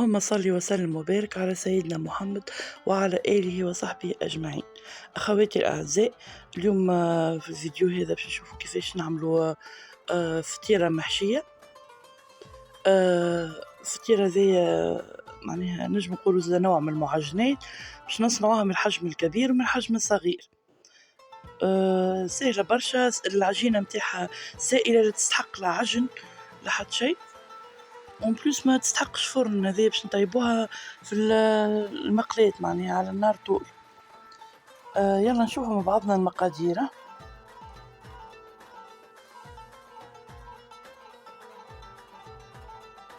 اللهم صل وسلم وبارك على سيدنا محمد وعلى آله وصحبه أجمعين. أخواتي الأعزاء، اليوم في الفيديو هذا باش نشوفوا كيفاش نعملوا فطيرة محشية. الفطيرة هذيا معناها نجم نقولوا زي نوع من المعجنات باش نصنعوها من الحجم الكبير ومن الحجم الصغير. سهلة برشا، العجينة متاعها سائلة لا تستحق لا عجن لا حتى شيء، اون بلوس ما تستحقش فرن، هذه باش نطيبوها في المقلاة معناها على النار طول. يلا نشوفوا مع بعضنا المقادير.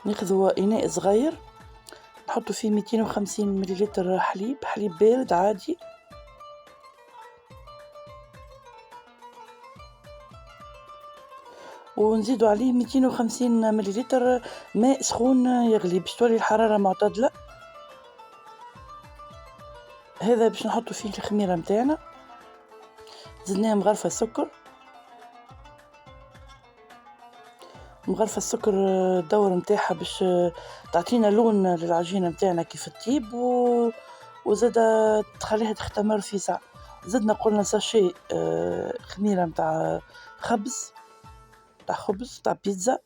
ناخذوا اناء صغير نحطوا فيه 250 مليلتر حليب بارد عادي، ونزيدوا عليه 250 مليلتر ماء سخون يغلي باش تولي الحرارة معتدلة. هذا باش نحطوا فيه الخميرة متاعنا، زدناها مغرفة سكر، مغرفة السكر الدور متاعها باش تعطينا لون للعجينة متاعنا كيف الطيب وزادا تخليها تختمر في ساعة. زدنا قلنا ساشي خميرة متاع خبز تاع بيتزا،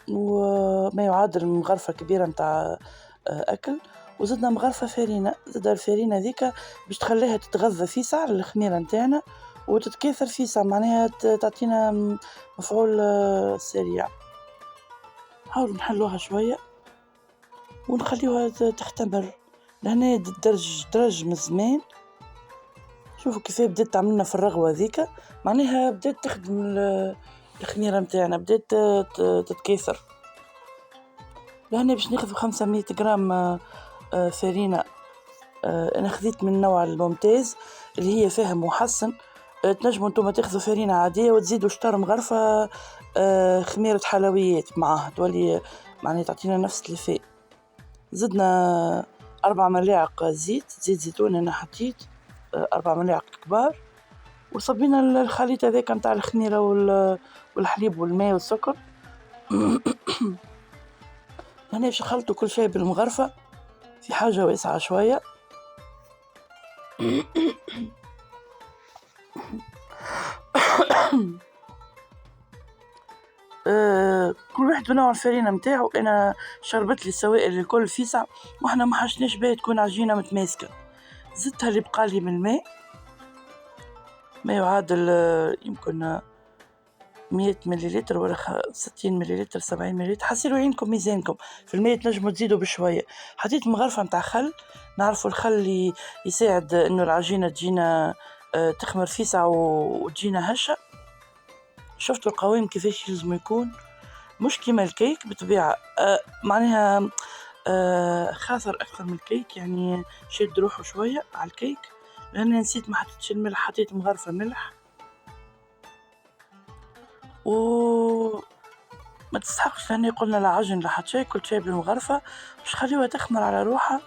وما يعادل مغرفة كبيرة متاع أكل، وزدنا مغرفة فرينة. زادا الفرينة ذيك باش تخليها تتغذى في ساعة الخميرة متاعنا وتتكاثر في ساعة، معناها تعطينا مفعول سريع. نحاول نحلوها شوية ونخليوها تختمر لهنا درج من زمان. شوفوا كيف بدات تعملنا في الرغوة ذيك، معناها بدات تخدم الخميرة متاعنا، بدات تتكاثر. لهنا باش ناخذ 500 غرام فرينة. انا خذيت من نوع الممتاز اللي هي فيها محسن. تنجموا انتم تاخذوا فرينة عادية وتزيدوا شطر مغرفة خميرة حلويات معاها، تولي معناها تعطينا نفس الفاء. زدنا 4 ملاعق زيت زيتون، انا حطيت 4 ملاعق كبار، وصبينا الخليط هذاك نتاع الخميرة والحليب والماء والسكر. هنا باش نخلطوا كل شيء بالمغرفة في حاجة واسعة شوية. كل واحد بنوع الفرينة متاعو. انا شربت لي السوائل الكل في ساعة، واحنا ما حشناش بها تكون عجينة متماسكة. زدتها اللي بقالي من الماء، ما يعادل يمكن 100 مليلتر ولا 60 مليلتر 70 مليلتر، حسيلوا عينكم ميزانكم. في الماء تنجموا تزيدوا بشوية. حطيت مغرفة متاع خل، نعرفوا الخل اللي يساعد انه العجينة تجينا تخمر في ساعة وتجينا هشة. شفتوا القوام كيفاش لازم يكون، مش كيما الكيك بطبيعة. معناها خاطر أكثر من الكيك، يعني شد روحه شوية على الكيك، لأن نسيت ما حطيتش الملح، حطيت مغرفة ملح. ما تستحقش لأني قلنا لا عجن لا حتى شيء، كل شيء بالمغرفة باش خليوها تخمر على روحها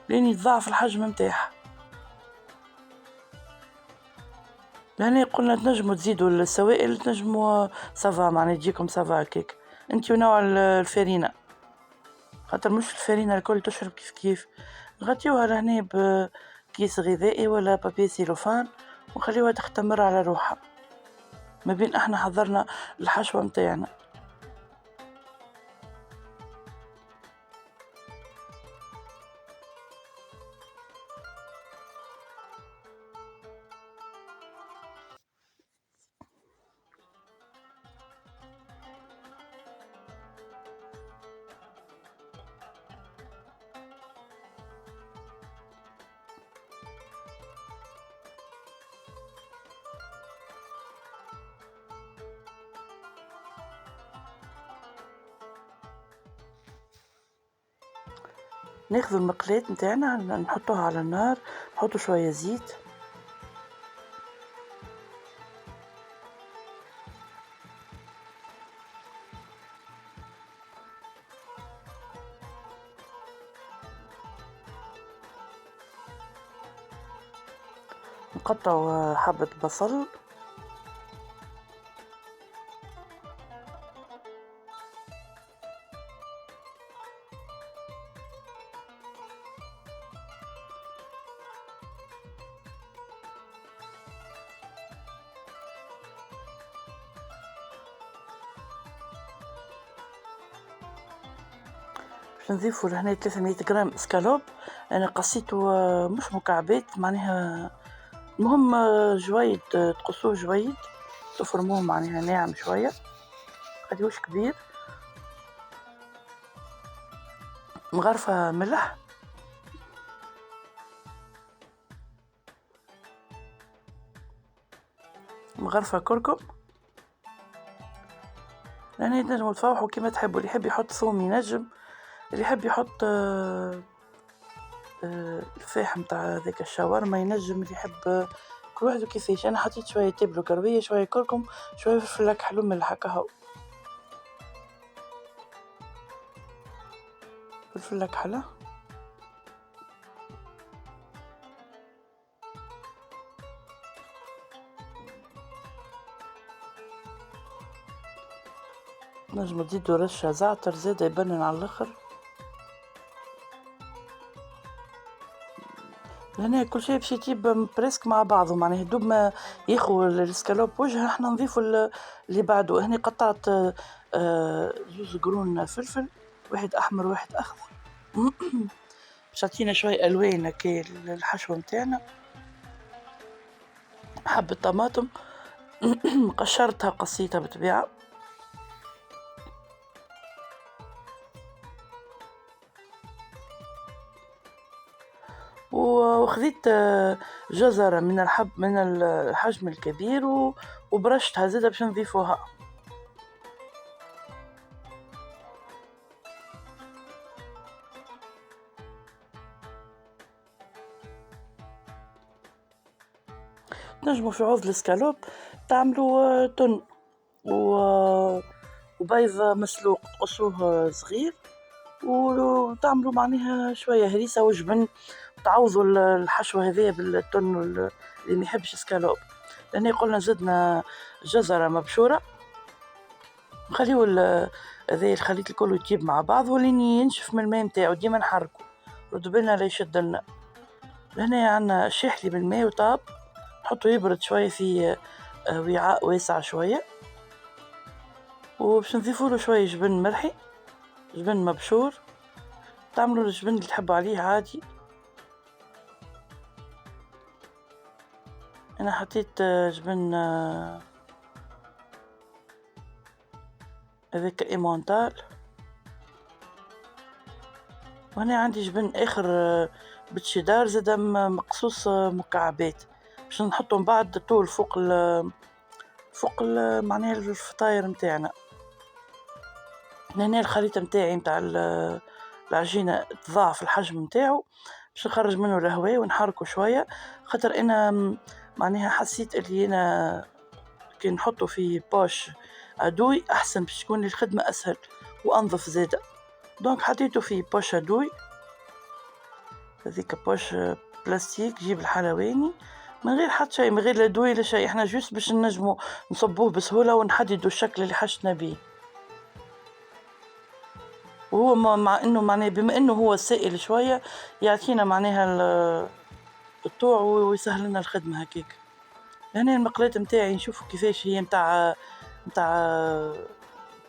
لين يتضاعف الحجم متاعها. لأن قلنا تنجموا تزيدوا السوائل، تنجموا سافا معناها تجيكم سافا كيك انتي ونوع الفرينة، خاطر مش الفرينة الكل تشرب كيف نغطيوها لهنا بكيس غذائي ولا بابي سيلوفان ونخليوها تختمر على روحها ما بين احنا حضرنا الحشوة متاعنا. ناخذ المقلاة متاعنا نحطوها على النار، نحطو شوية زيت، نقطع حبة بصل، باش نضيفو لهنا 300 جرام اسكالوب. انا قصيته مش مكعبات معناها، المهم جويد، تقصوه جويد، تفرموه معناها ناعم شوية، خليهوش كبير. مغرفة ملح، مغرفة كركم. لأن تنجمو تفوحوا كيما تحبوا، اللي يحب يحط ثوم ينجم، اللي يحب يحط الفاح متاع ذاك الشاورما ينجم، اللي يحب كل واحد وكيفاش. انا حطيت شويه تبلو كرويه، شويه كركم، شويه فلفل اكحل ملح هكا، فلفل اكحل. نجم تزيدو رشه زعتر زاده يبنن على الاخر. هنا كل شيء باش يطيب بريسك مع بعضه، معناها دوب ما ياخو الاسكالوب وجهه احنا نضيفو اللي بعده. هنا قطعت زوز قرون فلفل، واحد احمر واحد اخضر. باش تعطينا شويه الوان هكا الحشوه نتاعنا. حبة طماطم قشرتها قصيتها بالطبيعه. وخذيت جزرة من الحجم الكبير وبرشتها زادة باش نضيفوها. تنجموا في عوض الاسكالوب تعملوا تن وبيض مسلوق تقصوه صغير، وتعملوا معناها شوية هريسة وجبن، تعوضوا الحشوة هذيا بالتن اللي ما يحبش اسكالوب. لأن قلنا زدنا جزرة مبشورة، نخليو هذا الخليط الكل يطيب مع بعض ولين ينشف من الماء نتاعو. ديما نحركو ردوا بالنا لا يشد لنا. لهنا عندنا شاحلي بالماء وطاب، نحطو يبرد شوية في وعاء واسع شوية، وباش نضيفوله شوية جبن مرحي، جبن مبشور. تعملوا الجبن اللي تحبوا عليه عادي. انا حطيت جبن هذاك ايمونتال، وهنا عندي جبن اخر بالشيدار زادا مقصوص مكعبات، باش نحطهم بعد طول فوق معناها الفطاير متاعنا. هنا الخليط متاعي متاع العجينة تضاعف الحجم متاعو باش نخرج منه الهواء ونحركه شوية، خاطر انا معناها حسيت اللي انا كي نحطه في باش عدوي احسن باش تكون الخدمة اسهل وانظف زادة. دونك حطيته في باش عدوي، هذيك باش بلاستيك جيب الحلواني من غير حتى شيء، من غير لا دوي لا شيء، احنا جوست باش نجمو نصبوه بسهولة ونحددوا الشكل اللي حشنا بيه. وهو مع انه معناه بما انه هو سائل شوية يعطينا معناها الطوع ويسهل لنا الخدمة هكاك. هنا المقلاة متاعي نشوفوا كيفاش هي متاع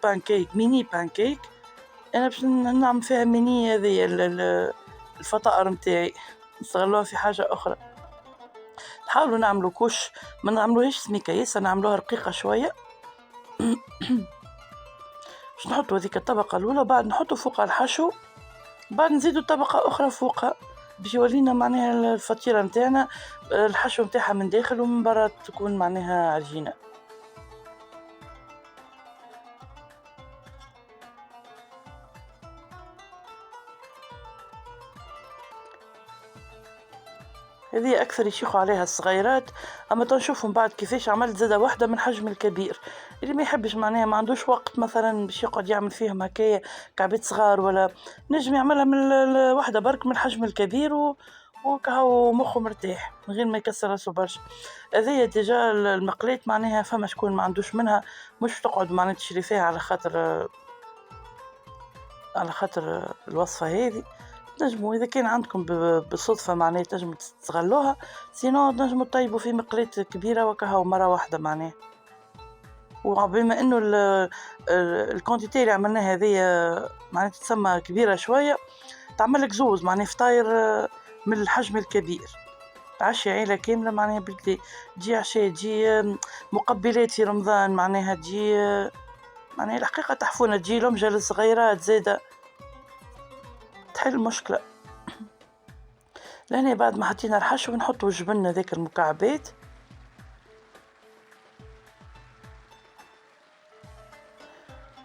بانكيك، ميني بانكيك. انا باش نعمل فيها ميني هذه الفطائر متاعي، نستغلوها في حاجة اخرى. نحاولوا نعملوا كوش، ما نعملوهاش سميكة ياسر، نعملوها رقيقة شوية. باش نحطوا هذيك الطبقة الأولى، وبعد نحطوا فوقها الحشو، بعد نزيدوا طبقة أخرى فوقها باش يولينا معناها الفطيرة متاعنا الحشو متاعها من داخل ومن برا تكون معناها عجينة. هذه أكثر يشيخوا عليها الصغيرات، أما تنشوفهم بعد كيفاش عملت زادة واحدة من حجم الكبير. اللي ما يحبش معناها ما عندوش وقت مثلا باش يقعد يعمل فيهم هكايا كعبات صغار، ولا نجم يعملها من واحدة برك من الحجم الكبير وكهو مخه مرتاح من غير ما يكسر راسه برشا. هذه ديجا المقلات معناها فما شكون ما عندوش منها، مش تقعد معناها تشري فيها على خاطر الوصفة هذه. تنجموا إذا كان عندكم بالصدفة معناها تنجموا تستغلوها، سينو تنجموا تطيبوا في مقلاة كبيرة وكهو مرة واحدة معناها. وبما إنه الكونتيتي اللي عملناها هذيا معناتها تسمى كبيرة شوية، تعمل لك زوز معناها فطاير من الحجم الكبير، تعشي عيلة كاملة معناها بالكدا، تجي عشاء، تجي مقبلات في رمضان معناها تجي معناها الحقيقة تحفونة، تجي لمجة للصغيرات زادة تحل المشكلة. لهنا بعد ما حطينا الحشو نحطو جبنة ذاك المكعبات،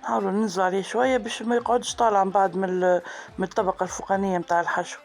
نحاولوا ننزلوا عليه شوية باش ما يقعدش طالع من بعد من الطبقة الفوقانية متاع الحشو.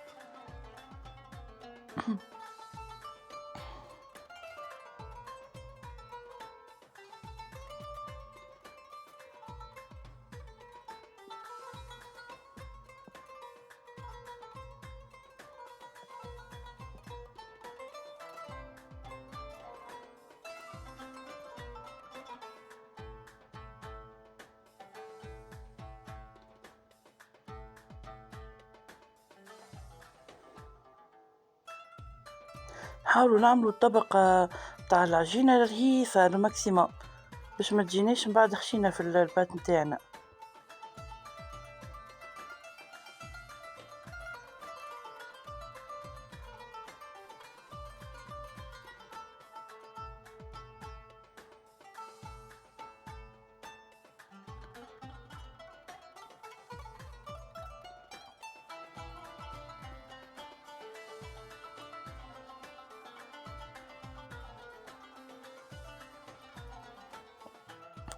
نحاولوا نعملوا الطبقة متاع العجينة رهيفة الماكسيموم باش ما تجيناش من بعد خشينة في البات متاعنا.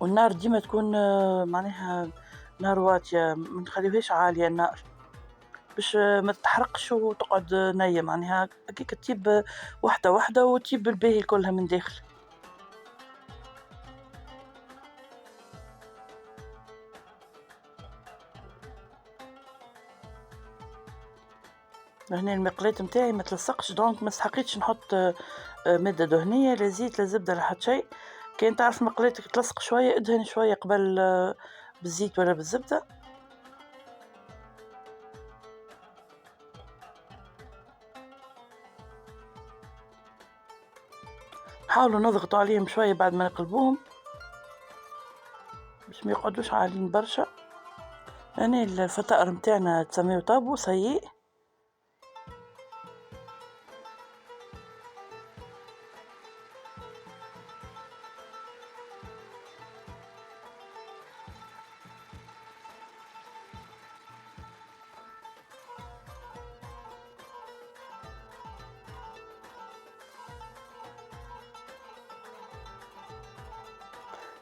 والنار ديما تكون معناها نار واطية، ما نخليوهاش عالية النار باش ما تتحرقش وتقعد نية، معناها هكاك تطيب وحدة وحدة وتطيب الباهي كلها من داخل. هنا المقلاة متاعي ما تلصقش، دونك ما استحقيتش نحط مادة دهنية لا زيت لا زبدة لا حتى شيء. كان تعرف مقلاتك تلصق شوية ادهن شوية قبل بالزيت ولا بالزبدة. حاولوا نضغطوا عليهم شوية بعد ما نقلبوهم باش ما يقعدوش عالين برشا. هنا الفطائر متاعنا تسميو طابو سيء.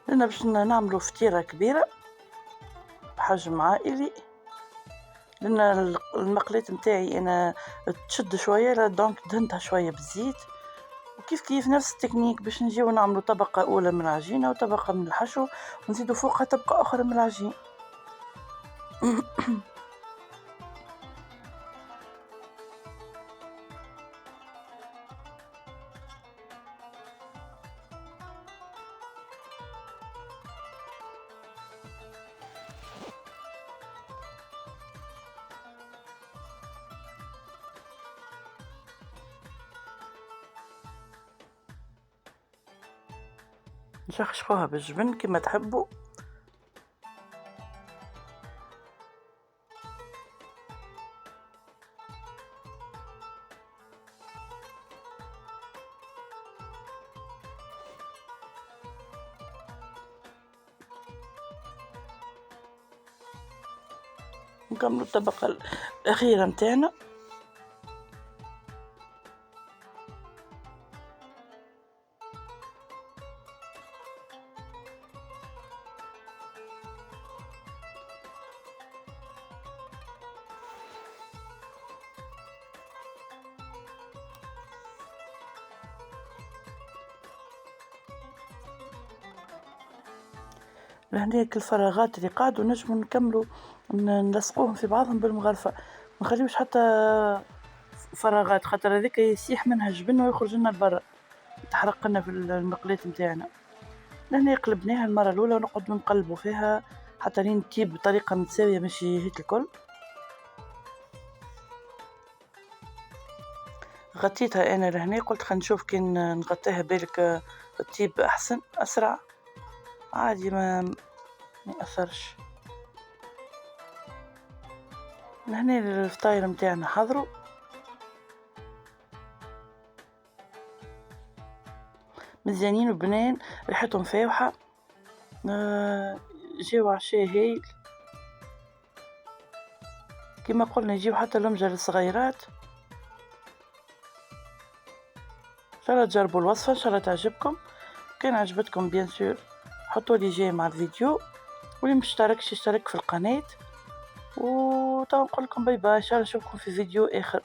لأن باش نعملو فطيرة كبيرة بحجم عائلي، لأن المقلاة متاعي أنا تشد شوية دونك دهنتها شوية بالزيت، وكيف كيف نفس التكنيك باش نجيو نعملو طبقة أولى من العجينة وطبقة من الحشو ونزيدو فوقها طبقة أخرى من العجين. نشخشخوها بالجبن كما تحبوا. نكملوا الطبقة الأخيرة متاعنا. لهناك الفراغات اللي قعدوا نجموا نكملوا نلصقوهم في بعضهم بالمغرفة، ما نخليوش حتى فراغات، خاطر هذيك يسيح منها الجبن ويخرج لنا لبرا تحرق لنا في المقلاة متاعنا. لهنا قلبناها المرة الأولى ونقعد نقلبوا فيها حتى لين تجيب بطريقة متساوية ماشي هيك الكل. غطيتها أنا لهنا، قلت خلينا نشوف كان نغطيها بالك تطيب أحسن أسرع. عادي ما يأثرش. هنا الفطاير متاعنا حضروا، مزيانين وبنان، ريحتهم فاوحة. جاو عشاء هايل كما قلنا، يجيو حتى لمجة للصغيرات. ان شاء الله تجربوا الوصفة، ان شاء الله تعجبكم. كان عجبتكم بيان سور حطوا لي جيم مع الفيديو، واللي مشتركش يشترك في القناة. وتوا نقول لكم باي باي، ان شاء الله نشوفكم في فيديو اخر.